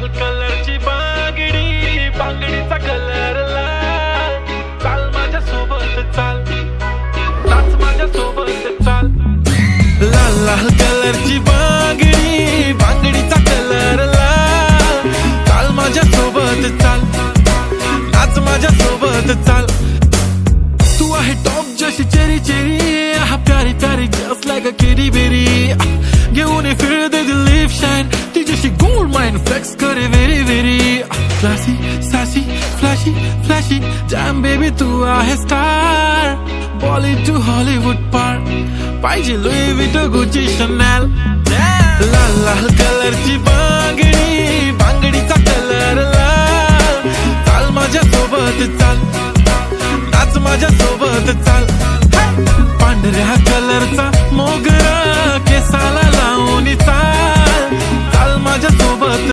लाल कलरची बांगडी, बांगडीचा कलर लाल. चाल माझ्या सोबत चाल, नाच माझ्या सोबत चाल. लाल लाल कलरची बांगडी, बांगडीचा कलर लाल. चाल माझ्या सोबत चाल, नाच माझ्या सोबत चाल. तू आहे टॉप जशी चेरी चेरी, हा प्यारी प्यारी just like a kitty bitty. घेऊन ये फिर दे दिल लिप शाइन, ती जशी गोल्ड माइन फ्लेक्स करे very very. Classy sassy flashy flashy jam baby, तू आहे स्टार. बॉलीवुड टू हॉलीवुड पार, पाहिजे लुई विटो गुची शनेल. लाल लाल कलरची बांगडी,